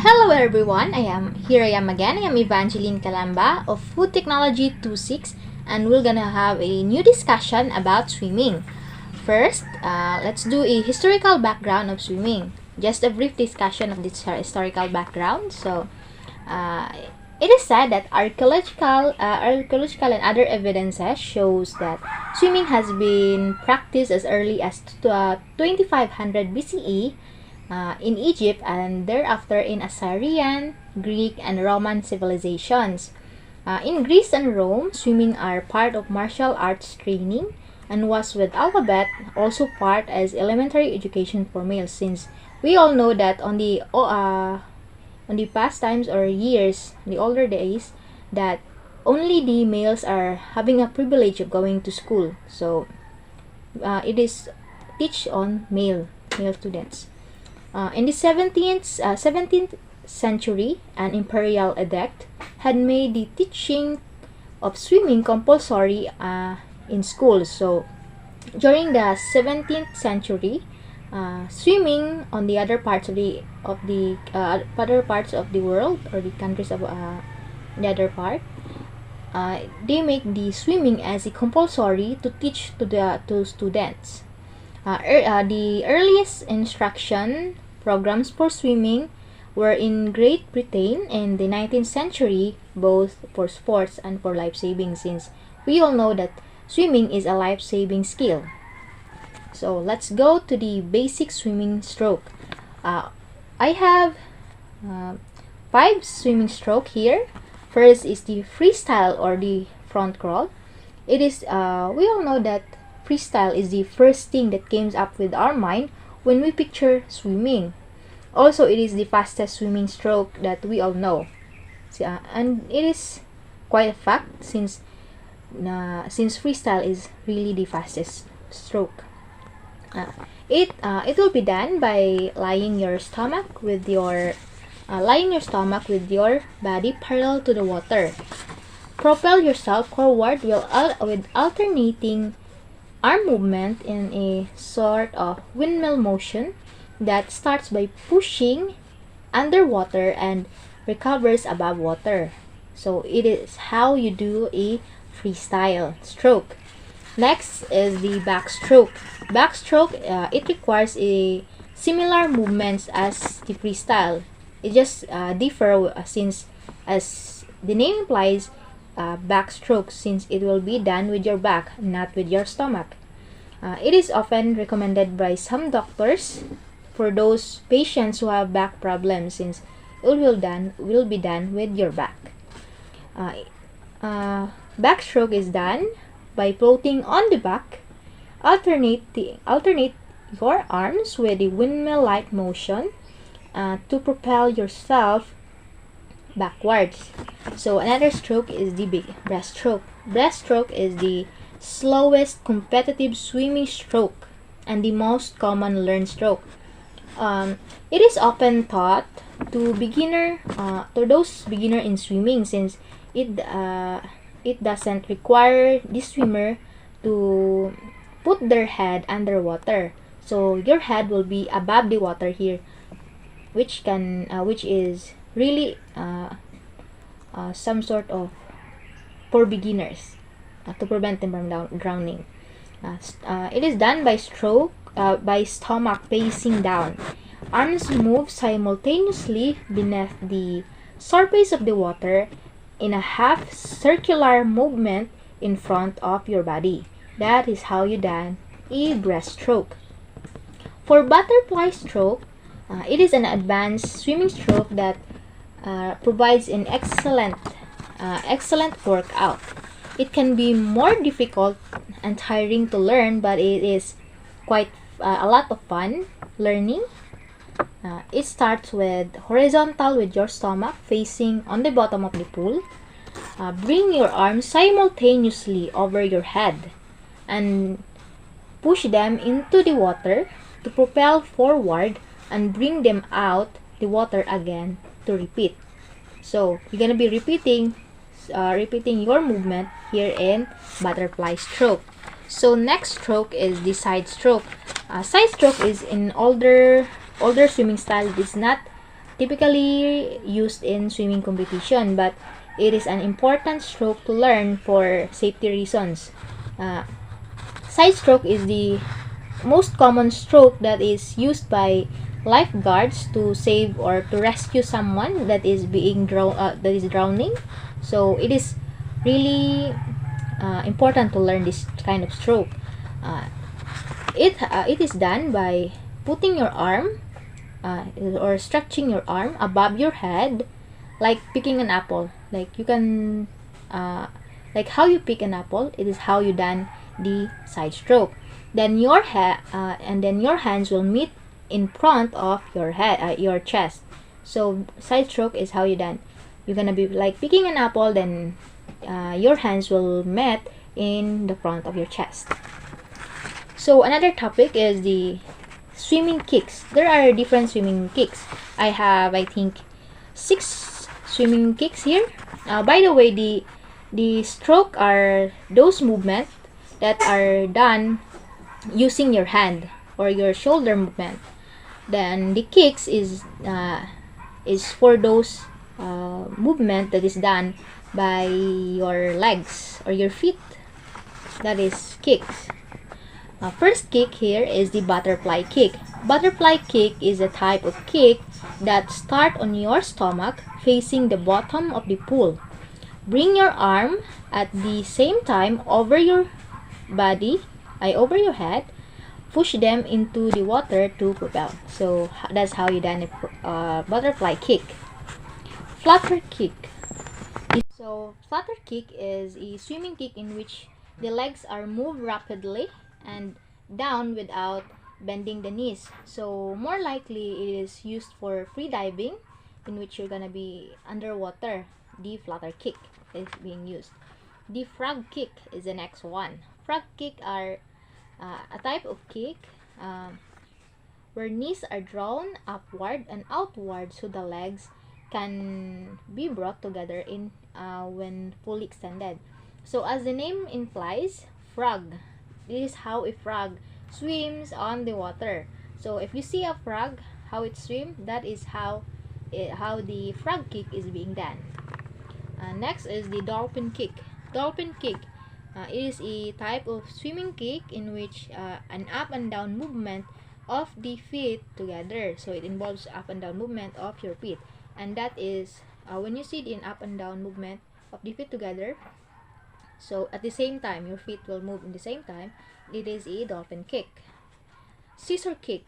Hello everyone, I am again. I am Evangeline Calamba of Food Technology 26, and we're gonna have a new discussion about swimming. First, let's do a historical background of swimming. Just a brief discussion of this historical background. Uh, it is said that archaeological and other evidences shows that swimming has been practiced as early as 2500 BCE in Egypt and thereafter in Assyrian, Greek, and Roman civilizations. In Greece and Rome, swimming are part of martial arts training and was with alphabet also part as elementary education for males, since we all know that on the past times or years, the older days, that only the males are having a privilege of going to school. So it is teach on male students. In the 17th century, an imperial edict had made the teaching of swimming compulsory in schools. So, during the 17th century, swimming on the other parts of the other parts of the world, or the countries of the other part, they make the swimming as a compulsory to teach to students. The earliest instruction programs for swimming were in Great Britain in the 19th century, both for sports and for life-saving, since we all know that swimming is a life-saving skill. So let's go to the basic swimming stroke. I have 5 swimming stroke here. First is the freestyle or the front crawl. It is we all know that freestyle is the first thing that comes up with our mind when we picture swimming. Also, it is the fastest swimming stroke that we all know. And it is quite a fact since freestyle is really the fastest stroke. It will be done by lying your stomach with your body parallel to the water. Propel yourself forward with alternating arm movement in a sort of windmill motion that starts by pushing underwater and recovers above water. So it is how you do a freestyle stroke. Next is the backstroke. Backstroke, it requires a similar movements as the freestyle. It just differ since, as the name implies, backstroke, since it will be done with your back, not with your stomach. It is often recommended by some doctors for those patients who have back problems, since it will be done with your back. Backstroke is done by floating on the back. Alternate your arms with a windmill-like motion to propel yourself backwards. So another stroke is the big breaststroke. Breaststroke is the slowest competitive swimming stroke and the most common learned stroke. It is often taught to those beginner in swimming, since it doesn't require the swimmer to put their head underwater. So your head will be above the water here, which is really some sort of for beginners to prevent them from drowning. It is done by stomach facing down. Arms move simultaneously beneath the surface of the water in a half circular movement in front of your body. That is how you done a breaststroke. For butterfly stroke, it is an advanced swimming stroke that provides an excellent workout. It can be more difficult and tiring to learn, but it is quite a lot of fun learning. It starts with horizontal with your stomach facing on the bottom of the pool. Bring your arms simultaneously over your head and push them into the water to propel forward and bring them out the water again to repeat. So you're gonna be repeating your movement here in butterfly stroke. So next stroke is the side stroke. Side stroke is in older swimming style. It is not typically used in swimming competition, but it is an important stroke to learn for safety reasons. Uh, Side stroke is the most common stroke that is used by lifeguards to save or to rescue someone that is that is drowning. So it is really important to learn this kind of stroke. Uh, it is done by putting your arm or stretching your arm above your head, like picking an apple. Like you can, like how you pick an apple. It is how you done the side stroke. Then your hands will meet in front of your head, your chest. So side stroke is how you done. You're gonna be like picking an apple, then your hands will meet in the front of your chest. So another topic is the swimming kicks. There are different swimming kicks. I have, I think, 6 swimming kicks here. By the way, the stroke are those movements that are done using your hand or your shoulder movement. Then the kicks is for those movement that is done by your legs or your feet. That is kicks. First kick here is the butterfly kick. Butterfly kick is a type of kick that start on your stomach facing the bottom of the pool. Bring your arm at the same time over your body, over your head. Push them into the water to propel. So that's how you done a butterfly kick. Flutter kick. So flutter kick is a swimming kick in which the legs are moved rapidly and down without bending the knees. So more likely it is used for free diving, in which you're gonna be underwater. The flutter kick is being used. The frog kick is the next one. Frog kick are a type of kick where knees are drawn upward and outward so the legs can be brought together in when fully extended. So as the name implies, frog. This is how a frog swims on the water. So if you see a frog, how it swims, that is how the frog kick is being done. Next is the dolphin kick. Dolphin kick is a type of swimming kick in which an up and down movement of the feet together. So it involves up and down movement of your feet, and that is when you see the up and down movement of the feet together. So at the same time, your feet will move in the same time. It is a dolphin kick. Scissor kick.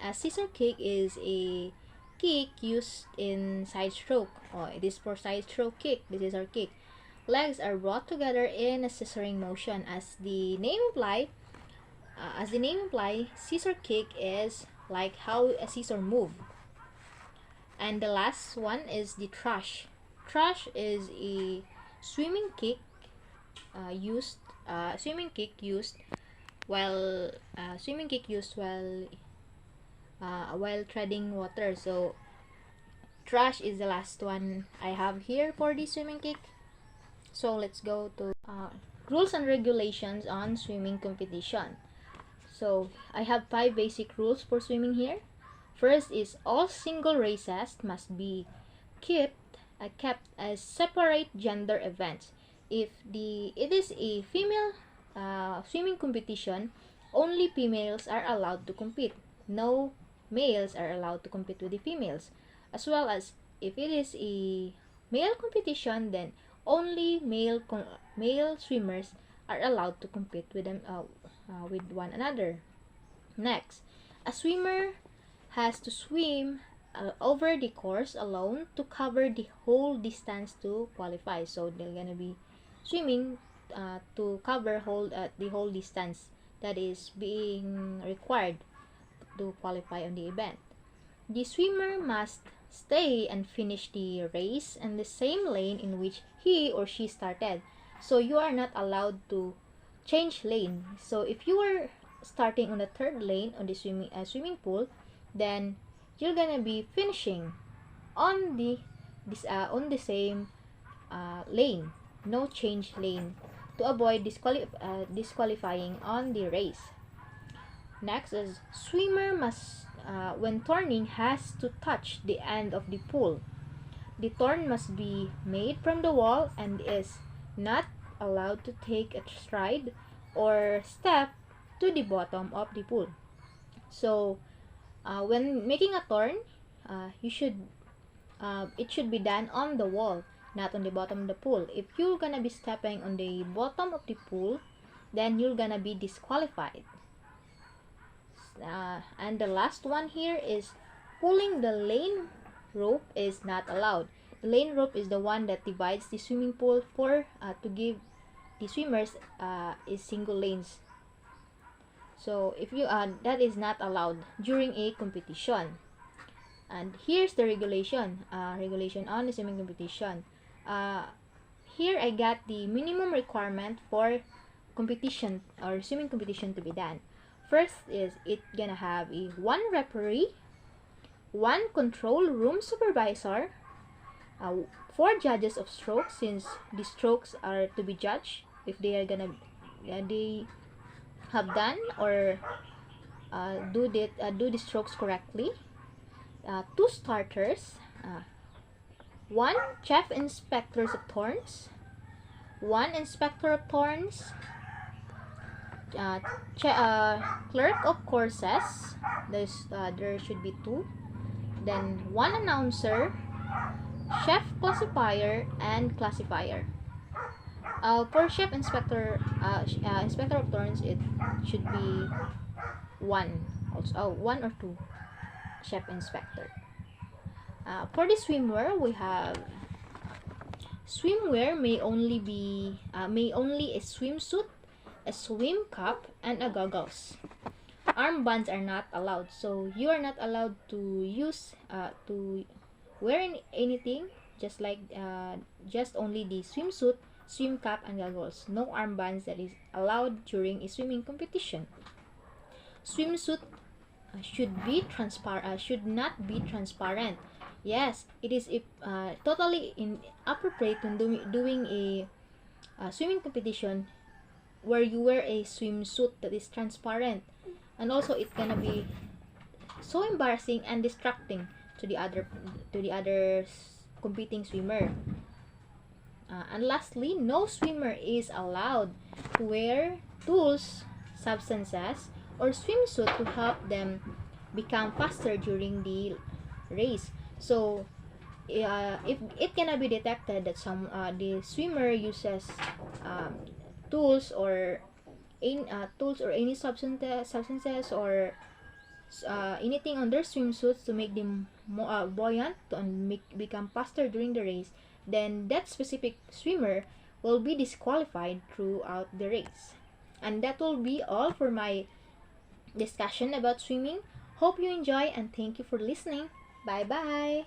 A scissor kick is a kick used in side stroke. It is for side stroke kick. This is our kick. Legs are brought together in a scissoring motion. As the name implies, scissor kick is like how a scissor move. And the last one is the thrush. Thrush is a swimming kick used while treading water. So thrush is the last one I have here for the swimming kick. So let's go to rules and regulations on swimming competition. So I have 5 basic rules for swimming here. First is all single races must be kept as separate gender events. If it is a female swimming competition, only females are allowed to compete. No males are allowed to compete with the females. As well as if it is a male competition, then only male swimmers are allowed to compete with them with one another. Next, a swimmer has to swim over the course alone to cover the whole distance to qualify. So they're gonna be swimming to cover the whole distance that is being required to qualify on the event. The swimmer must stay and finish the race in the same lane in which he or she started. So you are not allowed to change lane. So if you are starting on the third lane on the swimming pool, then you're gonna be finishing on the same lane. No change lane to avoid disqualifying on the race. Next is swimmer when turning has to touch the end of the pool. The turn must be made from the wall and is not allowed to take a stride or step to the bottom of the pool. So, when making a turn, you should it should be done on the wall, not on the bottom of the pool. If you're gonna be stepping on the bottom of the pool, then you're gonna be disqualified. And the last one here is pulling the lane rope is not allowed. The lane rope is the one that divides the swimming pool for to give the swimmers is single lanes. So if you that is not allowed during a competition. And here's the regulation on the swimming competition. Here I got the minimum requirement for competition or swimming competition to be done. First is it gonna have a one referee, one control room supervisor, 4 judges of strokes, since the strokes are to be judged if they are gonna they have done or do the strokes correctly. 2 starters, 1 chief inspectors of turns, 1 inspector of turns, clerk of courses. There should be 2. Then 1 announcer, chef classifier, and classifier. For chef inspector, inspector of turns, it should be 1 also. 1 or 2 chef inspector. For the swimwear, we have swimwear may only a swimsuit, a swim cap, and a goggles. Armbands are not allowed, so you are not allowed to use to wear anything, just like just only the swimsuit, swim cap, and goggles. No armbands that is allowed during a swimming competition. Swimsuit should not be transparent. Yes, it is totally inappropriate when doing a swimming competition where you wear a swimsuit that is transparent, and also it's gonna be so embarrassing and distracting to the other competing swimmer. And lastly, no swimmer is allowed to wear tools, substances, or swimsuit to help them become faster during the race. So if it cannot be detected that the swimmer uses tools or any substances or anything on their swimsuits to make them more buoyant and become faster during the race, then that specific swimmer will be disqualified throughout the race. And that will be all for my discussion about swimming. Hope you enjoy and thank you for listening. Bye bye.